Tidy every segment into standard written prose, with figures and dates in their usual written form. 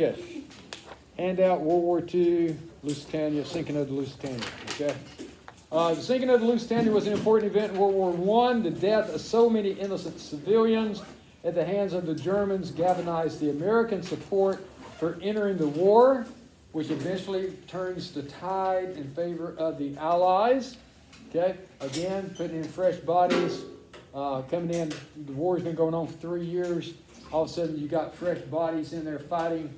Yes. Handout World War II, Lusitania, sinking of the Lusitania. Okay. The sinking of the Lusitania was an important event in World War I. The death of so many innocent civilians at the hands of the Germans galvanized the American support for entering the war, which eventually turns the tide in favor of the Allies. Okay. Again, putting in fresh bodies, coming in. The war's been going on for 3 years. All of a sudden, you got fresh bodies in there fighting.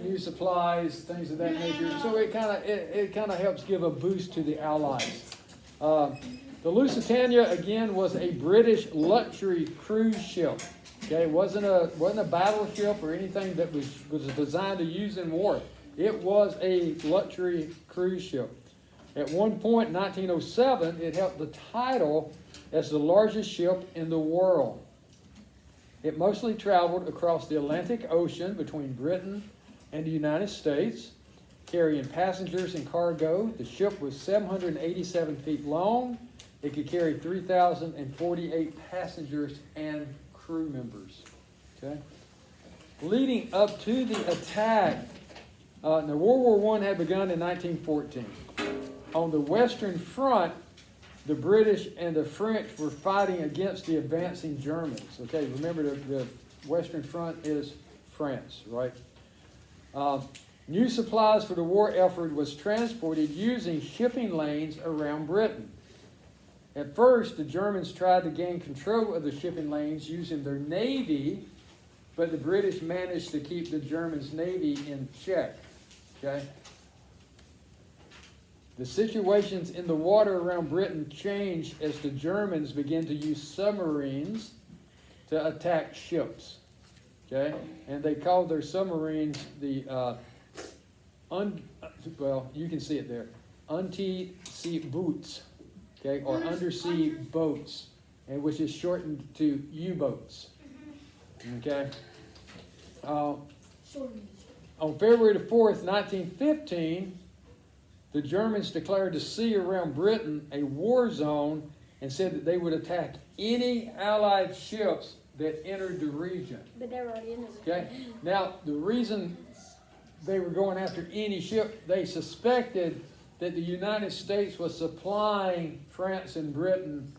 New supplies, things of that nature. So it kind of helps give a boost to the Allies. The Lusitania again was a British luxury cruise ship. Okay, it wasn't a battleship or anything that was designed to use in war. It was a luxury cruise ship. At one point in 1907, it held the title as the largest ship in the world. It mostly traveled across the Atlantic Ocean between Britain and the United States, carrying passengers and cargo. The ship was 787 feet long. It could carry 3,048 passengers and crew members. Okay. Leading up to the attack, World War I had begun in 1914. On the Western Front, the British and the French were fighting against the advancing Germans. Okay, remember the Western Front is France, right? New supplies for the war effort was transported using shipping lanes around Britain. At first, the Germans tried to gain control of the shipping lanes using their navy, but the British managed to keep the Germans' navy in check. Okay? The situations in the water around Britain changed as the Germans began to use submarines to attack ships. Okay? And they called their submarines the, you can see it there, undersea boots, okay, or undersea boats, and which is shortened to U-boats. Okay? On February the 4th, 1915, the Germans declared the sea around Britain a war zone and said that they would attack any Allied ships that entered the region. But they were already in it. Okay? Now, the reason they were going after any ship, they suspected that the United States was supplying France and Britain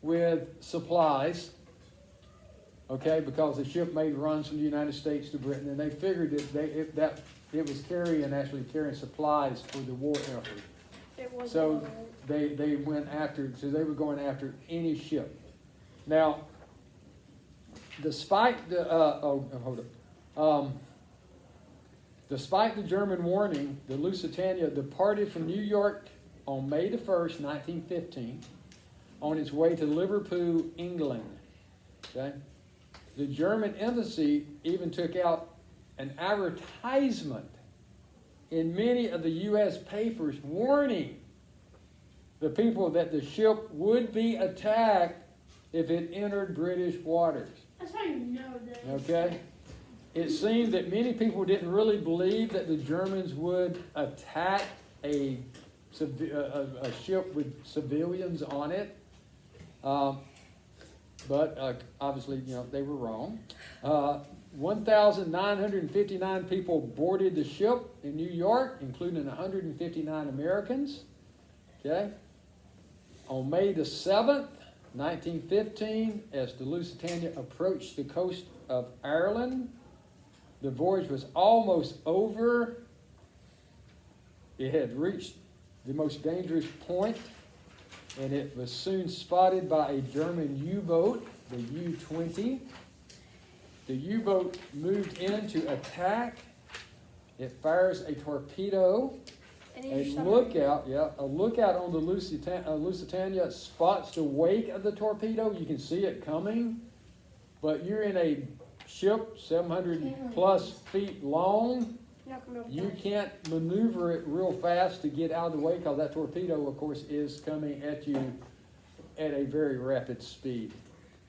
with supplies, okay, because the ship made runs from the United States to Britain, and they figured that it was actually carrying supplies for the war effort. So they went after, so they were going after any ship. Now, despite the despite the German warning, the Lusitania departed from New York on May the 1st, 1915, on its way to Liverpool, England. Okay? The German embassy even took out an advertisement in many of the U.S. papers warning the people that the ship would be attacked if it entered British waters. That's how you know that. Okay? It seemed that many people didn't really believe that the Germans would attack a ship with civilians on it. But obviously, they were wrong. 1,959 people boarded the ship in New York, including 159 Americans. Okay? On May the 7th, 1915, as the Lusitania approached the coast of Ireland, the voyage was almost over. It had reached the most dangerous point, and it was soon spotted by a German U-boat, the U-20. The U-boat moved in to attack. It fires a torpedo. A lookout on the Lusitania spots the wake of the torpedo. You can see it coming, but you're in a ship 700 plus feet long. You can't maneuver it real fast to get out of the way because that torpedo, of course, is coming at you at a very rapid speed.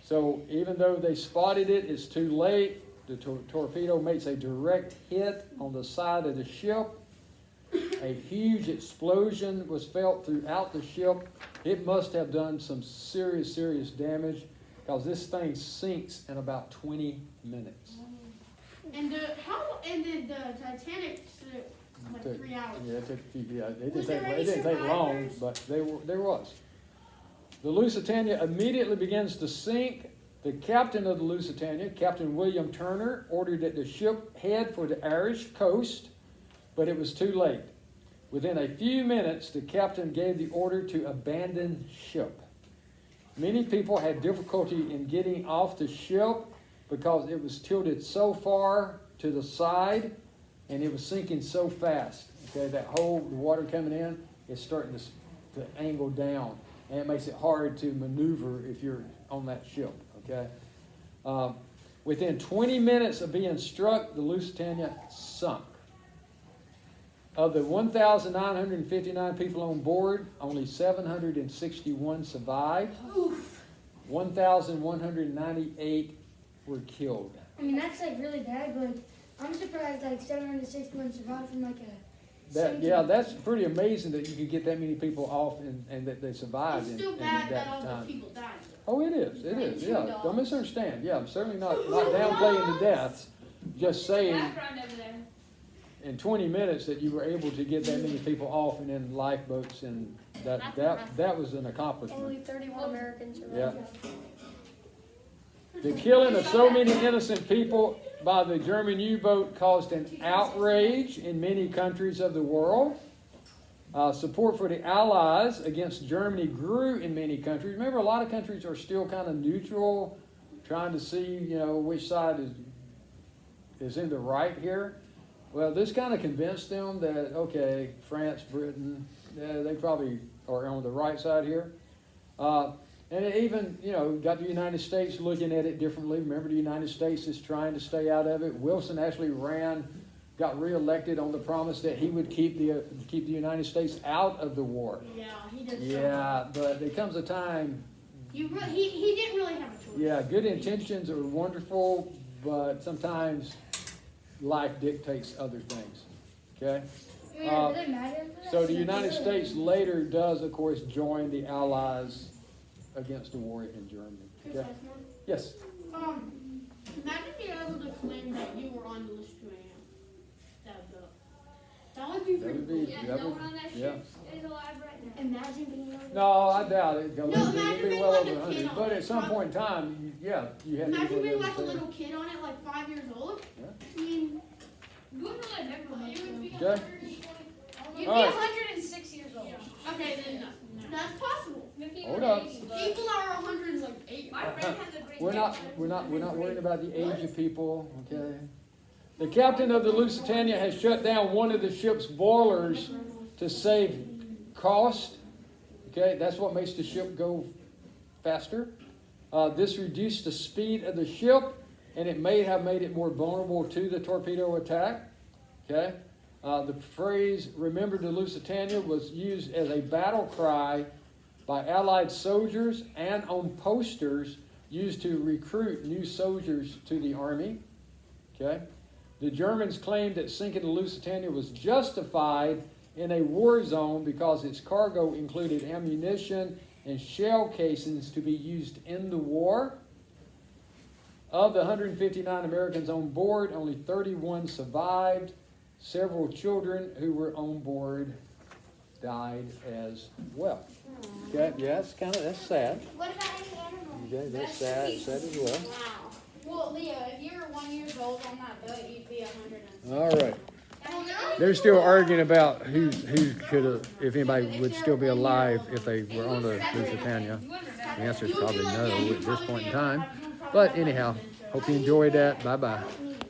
So even though they spotted it, it's too late. The torpedo makes a direct hit on the side of the ship. A huge explosion was felt throughout the ship. It must have done some serious, serious damage because this thing sinks in about 20 minutes. And then the Titanic took like Took- 3 hours. Yeah, it took a few, yeah, Was there any it didn't take long, survivors? but there was. The Lusitania immediately begins to sink. The captain of the Lusitania, Captain William Turner, ordered that the ship head for the Irish coast, but it was too late. Within a few minutes, the captain gave the order to abandon ship. Many people had difficulty in getting off the ship because it was tilted so far to the side and it was sinking so fast. Okay, that whole the water coming in is starting to angle down, and it makes it hard to maneuver if you're on that ship. Okay, within 20 minutes of being struck, the Lusitania sunk. Of the 1,959 people on board, only 761 survived. 1,198 were killed. I mean, that's like really bad, but I'm surprised like 761 survived from like a. That's pretty amazing that you could get that many people off and that they survived It's in still that bad that all time. those people died. Oh, it is, yeah. dogs. Don't misunderstand. Yeah, I'm certainly not downplaying the deaths. Just saying, Background over there. in 20 minutes that you were able to get that many people off and in lifeboats, and that was an accomplishment. Only 31 Americans survived. Yeah. The killing of so many innocent people by the German U-boat caused an outrage in many countries of the world. Support for the Allies against Germany grew in many countries. Remember, a lot of countries are still kind of neutral, trying to see, which side is in the right here. Well, this kind of convinced them that, okay, France, Britain, they probably are on the right side here. And it even, got the United States looking at it differently. Remember, the United States is trying to stay out of it. Wilson actually got reelected on the promise that he would keep the United States out of the war. Yeah, he did. Yeah, but there comes a time. He didn't really have a choice. Yeah, good intentions are wonderful, but sometimes life dictates other things. Okay. Yeah, did it matter for that? So the United States later does, of course, join the Allies against the war in Germany. Okay? Yes. Imagine being able to claim that you were on the Lusitania. That would be pretty cool. Yeah, that no would- one on that yeah. ship is alive right now. Imagine being able to. No, I doubt it. It'll imagine be being well like over a 100. kid on But it. at some point in time, you have to be Imagine able being to like a say little kid on it, like 5 years old. Yeah. I mean, You wouldn't really remember You would be much. Okay. You'd be All right. 106 years old. okay, then that's possible. Mickey Hold was up. 80, but People are 108. my friend has a great We're not worrying about the age of people, okay? The captain of the Lusitania has shut down one of the ship's boilers to save cost. Okay, that's what makes the ship go faster. This reduced the speed of the ship, and it may have made it more vulnerable to the torpedo attack. Okay, the phrase "Remember the Lusitania" was used as a battle cry by Allied soldiers and on posters used to recruit new soldiers to the army. Okay, the Germans claimed that sinking the Lusitania was justified in a war zone because its cargo included ammunition and shell casings to be used in the war. Of the 159 Americans on board, only 31 survived. Several children who were on board died as well. Okay, yeah, that's sad. What about any animals? Okay, that's sad as well. Wow. Well, Leo, if you were 1 year old on that boat, you'd be 100. All right. They're still arguing about who could have, if anybody would still be alive if they were on the Lusitania. The answer is probably no at this point in time. But anyhow, hope you enjoyed that. Bye-bye.